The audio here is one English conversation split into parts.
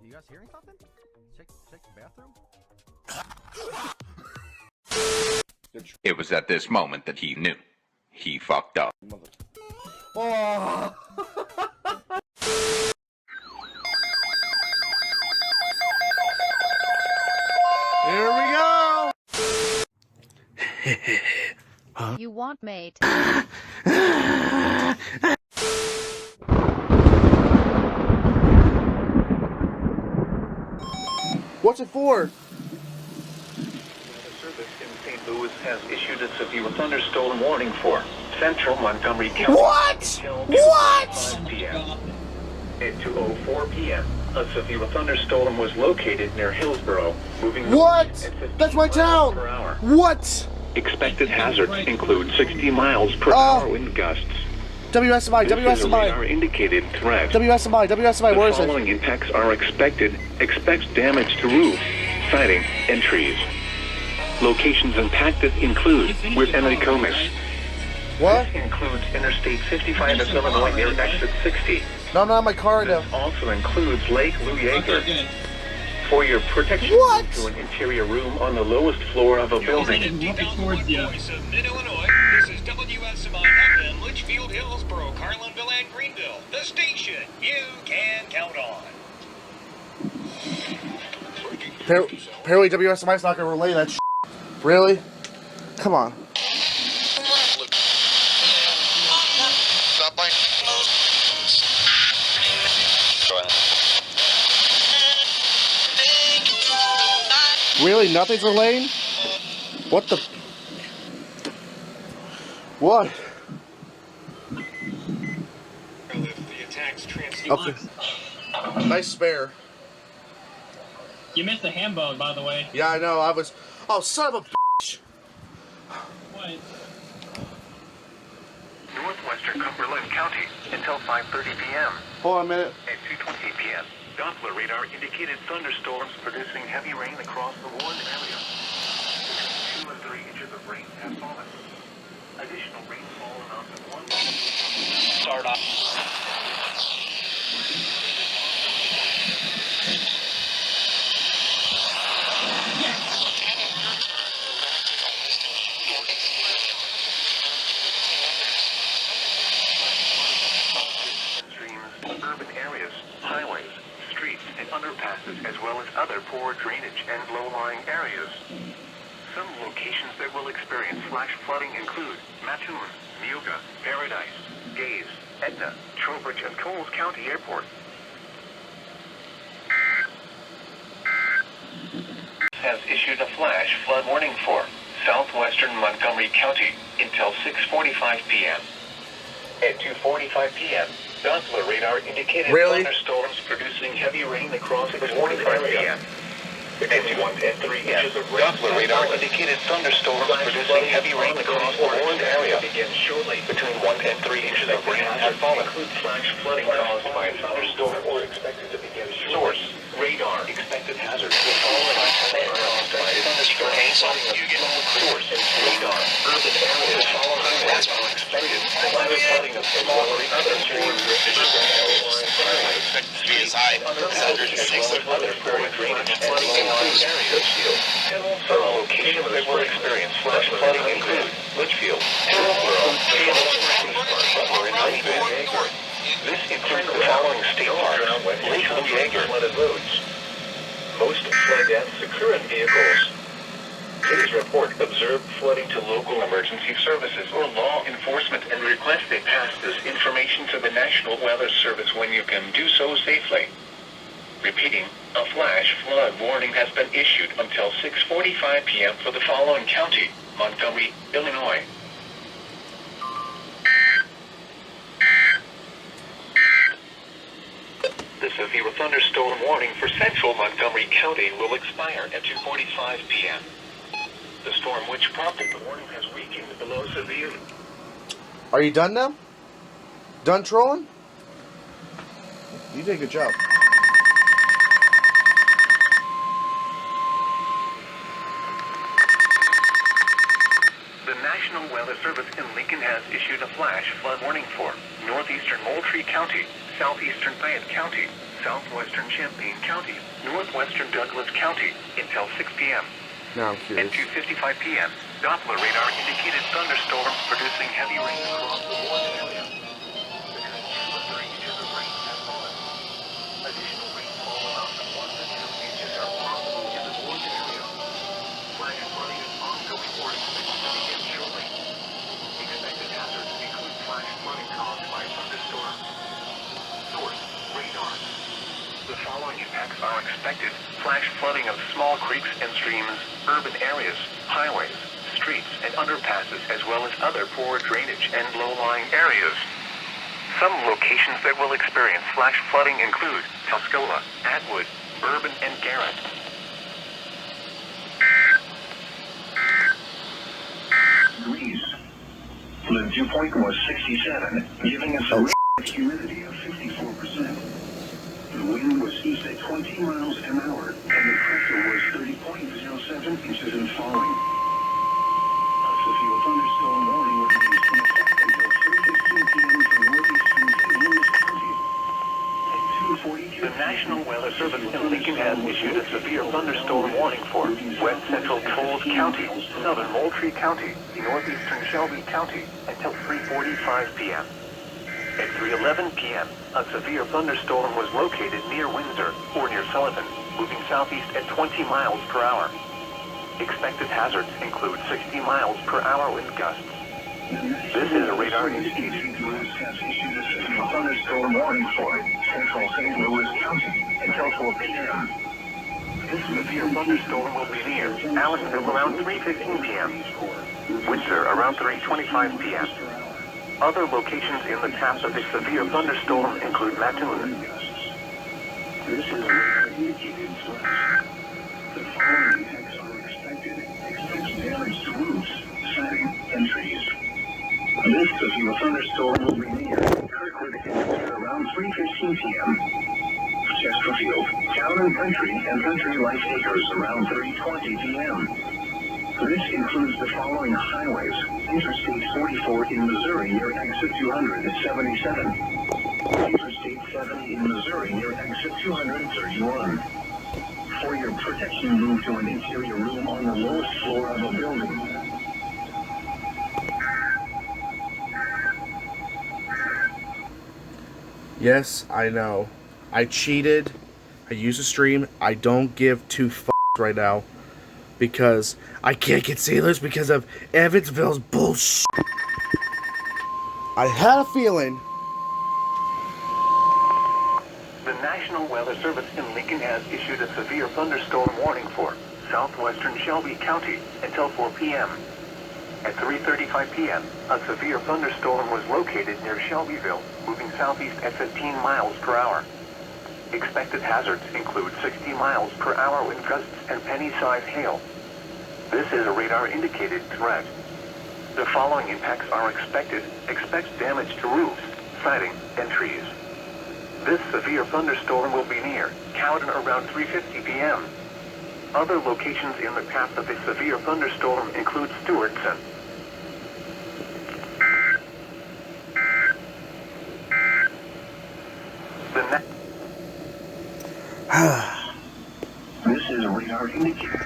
you guys hearing something? Check the bathroom. It was at this moment that he knew. He fucked up. Oh! Here we go! You want mate? What's it for? The service in St. Louis has issued a severe thunderstorm warning for central Montgomery County. What? Until What? 5 p.m. At 2:04 p.m., a severe thunderstorm was located near Hillsborough, moving What? at 15 That's my miles town! per hour. What? Expected hazards include 60 miles per hour wind gusts. WSMI, This is a radar WSMI, indicated threat. WSMI, WSMI, where The is it? following impacts are expected. Expect damage to roof, siding, and trees. Locations impacted include with Enricomis. What? Includes Interstate 55 in Illinois near exit 60. No, I'm not in my car right now. This also includes Lake Luyager. For your protection, What? move to an interior room on the lowest floor of a building. Voice of Mid-Illinois, this is WSMI FM, Litchfield, Hillsborough, Carlinville, and Greenville. The station you can count on. Apparently WSMI's not gonna relay that shit. Really? Come on. Really? Nothing's relaying? What the? What? Okay. Nice spare. You missed a ham bone, by the way. Yeah, I know. I was. Oh, son of a bitch! What? Northwestern Cumberland County until 5:30 p.m. Hold on a minute. At 2:20 p.m., Doppler radar indicated thunderstorms producing heavy rain across the warned area. Between 2 and 3 inches of rain have fallen. Additional rainfall amounts of 1. Start off. Urban areas, highways, streets, and underpasses, as well as other poor drainage and low-lying areas. Some locations that will experience flash flooding include Mattoon, Muga, Paradise, Gaze, Etna, Trowbridge, and Coles County Airport. Has issued a flash flood warning for southwestern Montgomery County until 6:45 p.m. At 2:45 p.m., Doppler radar indicated thunderstorms producing heavy rain across the warned area. At 1 and 3 inches of rain. Doppler radar indicated thunderstorms producing heavy rain across the warned area. Begins shortly. Between 1 and 3 inches of rain have fallen. Include flash flooding caused by a thunderstorm or expected to begin shortly. Source radar expected hazards will follow caused by a thunderstorm. Source radar urban areas follow as well expected. Flooding of other streams. Other poor drainage and low-lying areas. Some locations that will experience flash flooding include Litchfield, Hillsborough, This includes the following state parks: Lake Luyager, flooded roads. Most flood deaths occur in vehicles. Please report observed flooding to local emergency services or law enforcement and request they pass this information to the National Weather Service when you can do so safely. Repeating, a flash flood warning has been issued until 6:45 p.m. for the following county: Montgomery, Illinois. The severe thunderstorm warning for central Montgomery County will expire at 2:45 p.m. The storm which prompted the warning has weakened below severe. Are you done now? Done trolling? You did a good job. The National Weather Service in Lincoln has has issued a flash flood warning for northeastern Moultrie County, southeastern Fayette County, southwestern Champaign County, northwestern Douglas County until 6 p.m. Now I'm At curious. 2:55 p.m., Doppler radar indicated thunderstorms producing heavy rain across the Warren area. The trend slithering to the rain has fallen. Additional rainfall amounts to 1 to 2 inches are possible in the Warren area. Flash flooding is ongoing or expected to begin shortly. Expected hazards include flash flooding caused by thunderstorms. Source: radar. The following impacts are expected: flash flooding of small creeks and streams, urban areas, highways, streets, and underpasses, as well as other poor drainage and low-lying areas. Some locations that will experience flash flooding include Tuscola, Atwood, Bourbon, and Garrett. Degrees. The dew point was 67, giving us a humidity of 54%. The wind was east at 20 miles an hour, and the pressure was 30.07 inches and falling. A severe thunderstorm warning remains in effect until 3:15 p.m. for northeastern St. Louis County. At 2:42 The National Weather Service in Lincoln has issued a severe thunderstorm warning for west central Trolls County, southern Moultrie County, northeastern Shelby County until 3:45 p.m. At 3:11 p.m., a severe thunderstorm was located near Windsor or near Sullivan, moving southeast at 20 miles per hour. Expected hazards include 60 miles per hour wind gusts. This is a radar indicated. St. Louis has issued a severe thunderstorm warning for central St. Louis County until 4 p.m. This severe thunderstorm will be near Allenville around 3:15 p.m. Windsor around 3:25 p.m. Other locations in the path of the severe thunderstorm include Mattoon. This is a radar indicated threat. The following impacts are expected. Expect damage to roofs, siding, and trees. This severe thunderstorm will be near Kirkwood at around 3:15 p.m. Chesterfield, Town and Country, and Country Life Acres around 3:20 p.m. This includes the following highways: Interstate 44 in Missouri near exit 277. Interstate 70 in Missouri near exit 231. For your protection, move to an interior room on the lowest floor of a building. Yes, I know. I cheated. I used a stream. I don't give two f***s right now. Because I can't get sailors because of Evansville's bullshit. I had a feeling. The National Weather Service in Lincoln has issued a severe thunderstorm warning for southwestern Shelby County until 4 p.m. At 3:35 p.m., a severe thunderstorm was located near Shelbyville, moving southeast at 15 miles per hour. Expected hazards include 60 miles per hour wind gusts and penny-sized hail. This is a radar-indicated threat. The following impacts are expected. Expect damage to roofs, siding, and trees. This severe thunderstorm will be near Cowden around 3:50 p.m. Other locations in the path of the severe thunderstorm include Stewartson. This is a radar indicator.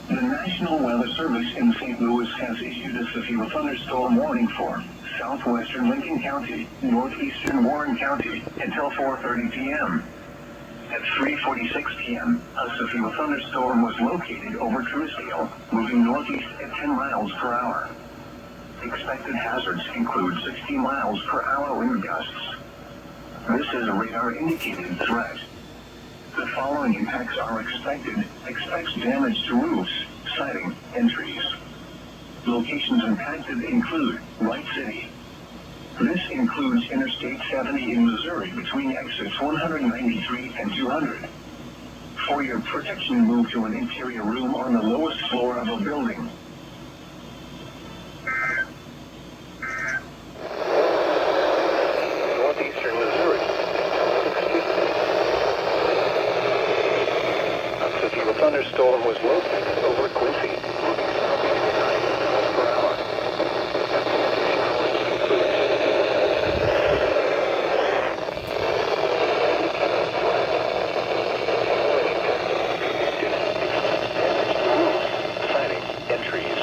The National Weather Service in St. Louis has issued a severe thunderstorm warning for southwestern Lincoln County, northeastern Warren County until 4:30 p.m. At 3:46 p.m., a severe thunderstorm was located over Truesdale, moving northeast at 10 miles per hour. Expected hazards include 60 miles per hour wind gusts. This is a radar-indicated threat. The following impacts are expected. Expect damage to roofs, siding, and trees. Locations impacted include Wright City. This includes Interstate 70 in Missouri between exits 193 and 200. For your protection, move to an interior room on the lowest floor of a building. thunderstorm was located over Quincy, moving southeast at 90 miles per hour. Siding and trees.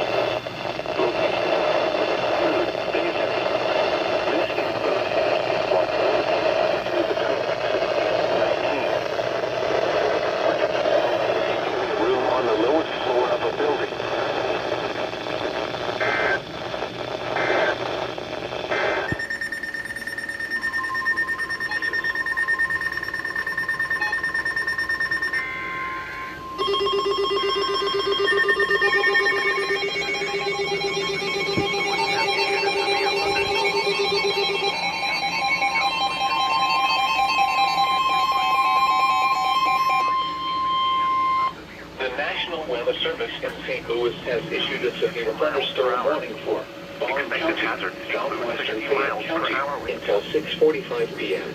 Room on the lowest floor of a building. The National Weather Service in St. Louis has issued a severe thunderstorm warning for Bond County, southwestern Fayette County until 6:45 p.m.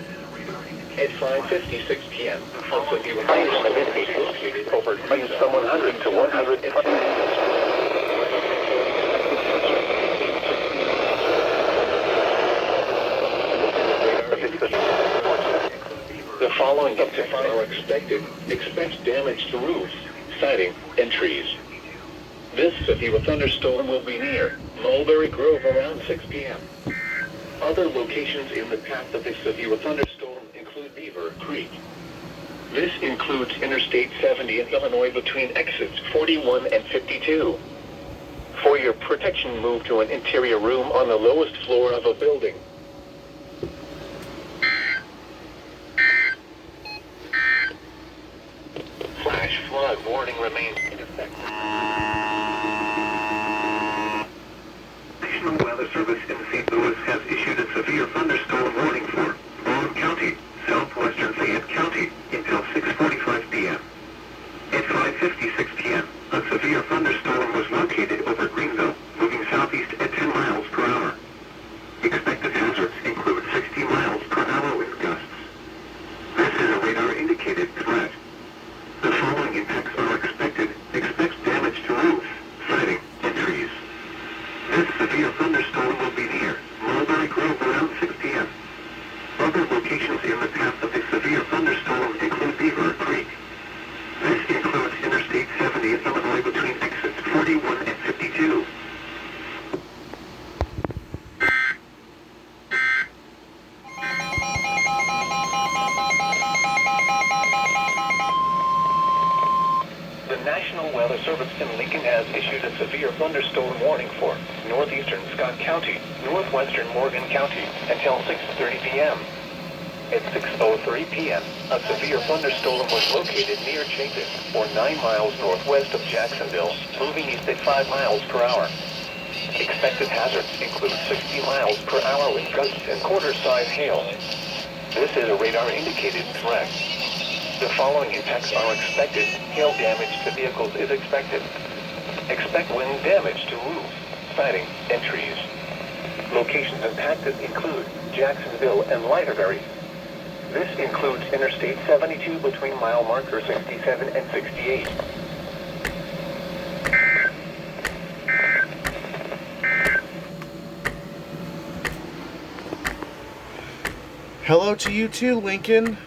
At 5:56 p.m., a severe thunderstorm is located over from 100 to 110. The following impacts are expected. Expect damage to roofs, siding, and trees. This severe thunderstorm will be near Mulberry Grove around 6 p.m. Other locations in the path of this severe thunderstorm include Beaver Creek. This includes Interstate 70 in Illinois between exits 41 and 52. For your protection, move to an interior room on the lowest floor of a building. Flash flood warning remains in effect. National Weather Service in St. Louis has issued a severe thunderstorm warning for Bond County, southwestern Fayette County, until 6:45 p.m. At 5:56 p.m., a severe thunderstorm was located over Greenville, moving southeast at 10 miles per hour. Expected hazards include 60 miles per hour wind gusts. This is a radar-indicated threat. The following impacts are expected. Expect damage to roofs, siding, and trees. This severe thunderstorm will be near Mulberry Grove around 6 p.m. Other locations in the path of this severe thunderstorm include Beaver Creek. This includes Interstate 70 in Illinois between exits 41 and 52. The National Weather Service in Lincoln has issued a severe thunderstorm warning for northeastern Scott County, northwestern Morgan County, until 6:30 p.m. At 6:03 p.m., a severe thunderstorm was located near Chapin, or 9 miles northwest of Jacksonville, moving east at 5 miles per hour. Expected hazards include 60 miles per hour wind gusts and quarter-size hail. This is a radar-indicated threat. The following impacts are expected. Hail damage to vehicles is expected. Expect wind damage to roofs, siding, and trees. Locations impacted include Jacksonville and Lighterberry. This includes Interstate 72 between mile marker 67 and 68. Hello to you too, Lincoln.